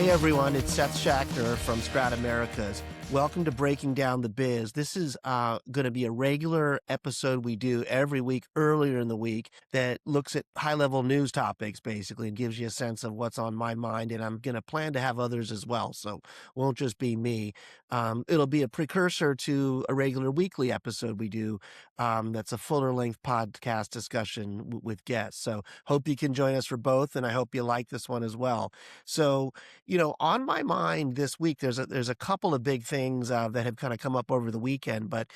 Hey everyone, it's Seth Schachner from Strat Americas. Welcome to Breaking Down the Biz. This is going to be a regular episode we do every week earlier in the week that looks at high-level news topics, basically, and gives you a sense of what's on my mind. And I'm going to plan to have others as well, so it won't just be me. It'll be a precursor to a regular weekly episode we do that's a fuller-length podcast discussion with guests. So hope you can join us for both, and I hope you like this one as well. So on my mind this week, there's a couple of big things that have kind of come up over the weekend. But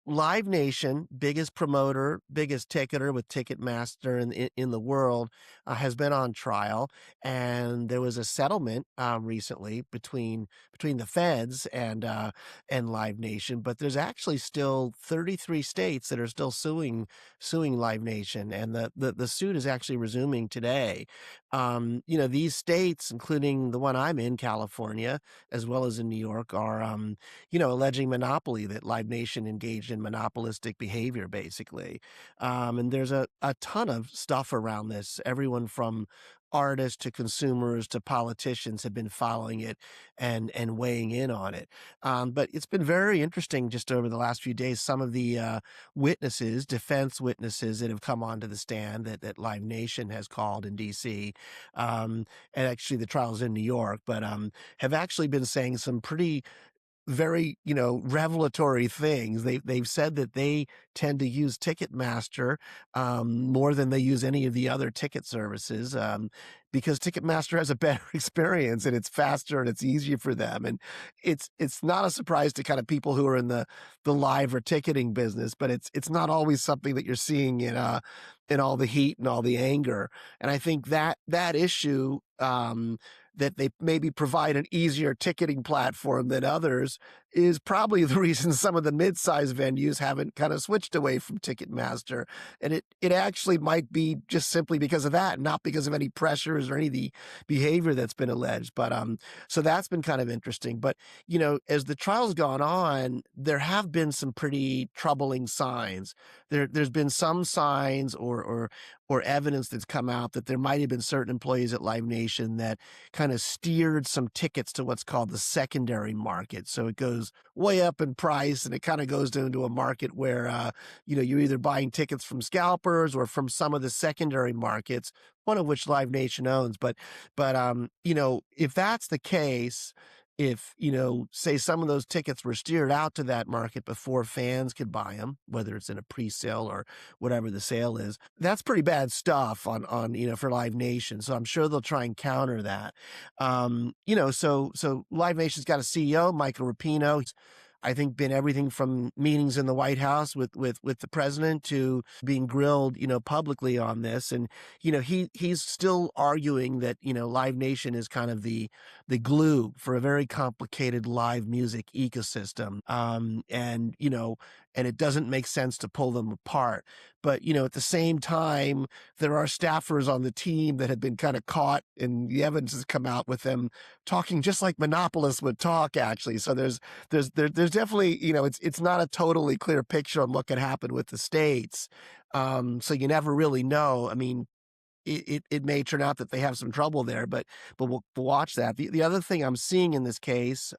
Live Nation, biggest promoter, biggest ticketer with Ticketmaster in the world, has been on trial, and there was a settlement recently between the feds and Live Nation. But there's actually still 33 states that are still suing Live Nation, and the suit is actually resuming today. These states, including the one I'm in, California, as well as in New York, are, alleging monopoly, that Live Nation engaged in monopolistic behavior, basically. And there's a ton of stuff around this. Everyone from artists to consumers to politicians have been following it and weighing in on it. But it's been very interesting just over the last few days. Some of the defense witnesses that have come onto the stand that Live Nation has called in D.C. And actually the trial's in New York, but have actually been saying some pretty very, revelatory things. They've said that they tend to use Ticketmaster more than they use any of the other ticket services, because Ticketmaster has a better experience and it's faster and it's easier for them. And it's not a surprise to kind of people who are in the live or ticketing business, but it's not always something that you're seeing in all the heat and all the anger. And I think that issue, that they maybe provide an easier ticketing platform than others, is probably the reason some of the mid-sized venues haven't kind of switched away from Ticketmaster. And it actually might be just simply because of that, not because of any pressures or any of the behavior that's been alleged. But so that's been kind of interesting. But as the trial's gone on, there have been some pretty troubling signs. There's been some signs or evidence that's come out that there might have been certain employees at Live Nation that kind of steered some tickets to what's called the secondary market. So it goes way up in price, and it kind of goes into a market where, you're either buying tickets from scalpers or from some of the secondary markets, one of which Live Nation owns. But if that's the case, if, say some of those tickets were steered out to that market before fans could buy them, whether it's in a pre-sale or whatever the sale is, that's pretty bad stuff on for Live Nation. So I'm sure they'll try and counter that. So Live Nation's got a CEO, Michael Rapino. He's, I think, been everything from meetings in the White House with the president to being grilled, publicly on this. And, he's still arguing that, Live Nation is kind of the glue for a very complicated live music ecosystem. And it doesn't make sense to pull them apart. But, at the same time, there are staffers on the team that have been kind of caught, and the evidence has come out with them talking just like monopolists would talk, actually. So there's definitely, it's not a totally clear picture on what could happen with the states. So you never really know. I mean, it may turn out that they have some trouble there, but we'll watch that. The other thing I'm seeing in this case,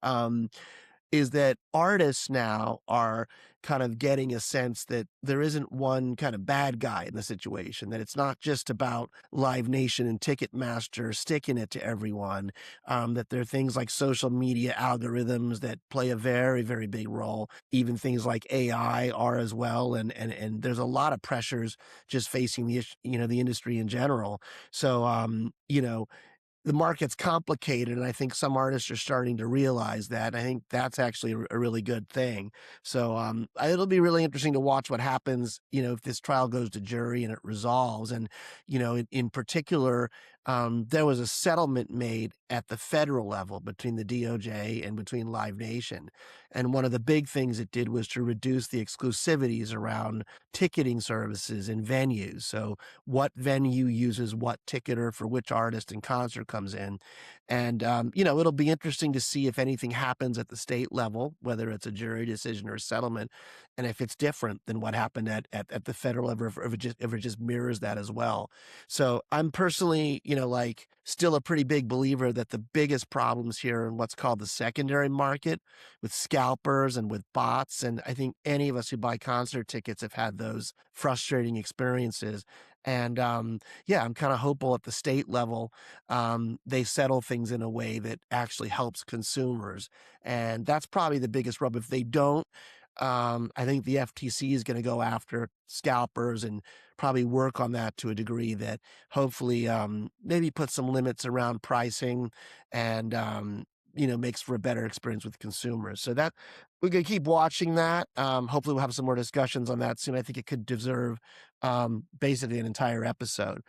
is that artists now are kind of getting a sense that there isn't one kind of bad guy in the situation, that it's not just about Live Nation and Ticketmaster sticking it to everyone, that there are things like social media algorithms that play a very, very big role. Even things like AI are as well. And there's a lot of pressures just facing the industry in general. So, the market's complicated, and I think some artists are starting to realize that. I think that's actually a really good thing. So it'll be really interesting to watch what happens, if this trial goes to jury and it resolves. And, in particular, there was a settlement made at the federal level between the DOJ and between Live Nation. And one of the big things it did was to reduce the exclusivities around ticketing services and venues. So what venue uses what ticketer for which artist and concert comes in. And, it'll be interesting to see if anything happens at the state level, whether it's a jury decision or a settlement. and if it's different than what happened at the federal level, if it just mirrors that as well. So I'm personally, like still a pretty big believer that the biggest problems here in what's called the secondary market with scalpers and with bots. And I think any of us who buy concert tickets have had those frustrating experiences. And yeah, I'm kind of hopeful at the state level they settle things in a way that actually helps consumers. And that's probably the biggest rub. If they don't, I think the FTC is going to go after scalpers and probably work on that to a degree that hopefully maybe put some limits around pricing and makes for a better experience with consumers. So that we're going to keep watching that. Hopefully we'll have some more discussions on that soon. I think it could deserve basically an entire episode.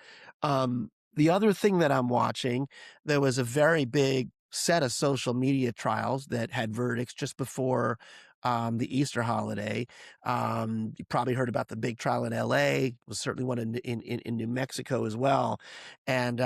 The other thing that I'm watching, there was a very big set of social media trials that had verdicts just before the Easter holiday. You probably heard about the big trial in LA, was certainly one in New Mexico as well. And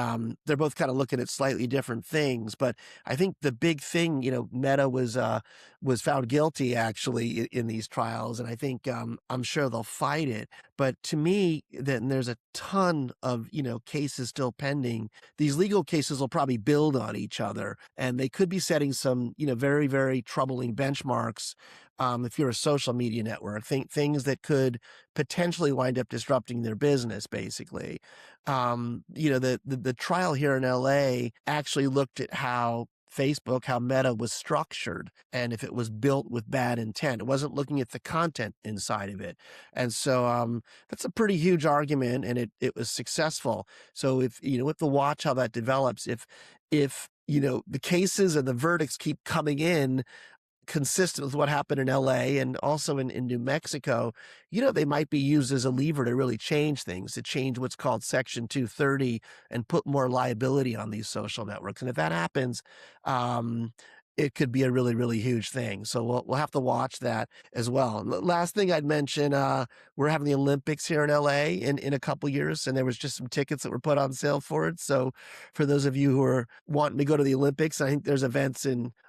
they're both kind of looking at slightly different things. But I think the big thing, Meta was found guilty actually in these trials. And I think I'm sure they'll fight it. But to me, then there's a ton of, cases still pending. These legal cases will probably build on each other, and they could be setting some, very, very troubling benchmarks if you're a social media network, things that could potentially wind up disrupting their business, basically. The trial here in LA actually looked at how Meta was structured, and if it was built with bad intent. It wasn't looking at the content inside of it. And so that's a pretty huge argument, and it was successful. So if, we have to watch how that develops. If the cases and the verdicts keep coming in consistent with what happened in LA and also in New Mexico, they might be used as a lever to really change things, to change what's called Section 230 and put more liability on these social networks. And if that happens, it could be a really, really huge thing. So we'll have to watch that as well. And last thing I'd mention, we're having the Olympics here in LA in a couple years, and there was just some tickets that were put on sale for it. So for those of you who are wanting to go to the Olympics, I think there's events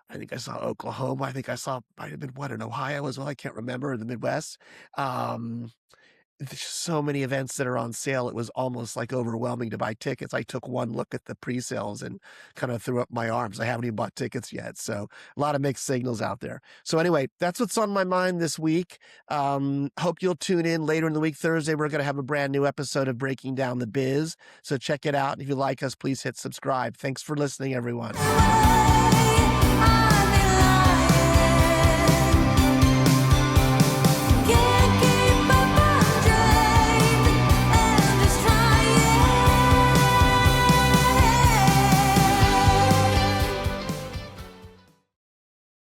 I think I saw Oklahoma. I think might have been in Ohio as well. I can't remember, in the Midwest. There's so many events that are on sale. It was almost like overwhelming to buy tickets. I took one look at the pre-sales and kind of threw up my arms. I haven't even bought tickets yet. So a lot of mixed signals out there. So anyway, that's what's on my mind this week. Hope you'll tune in later in the week. Thursday, we're going to have a brand new episode of Breaking Down the Biz. So check it out. If you like us, please hit subscribe. Thanks for listening, everyone.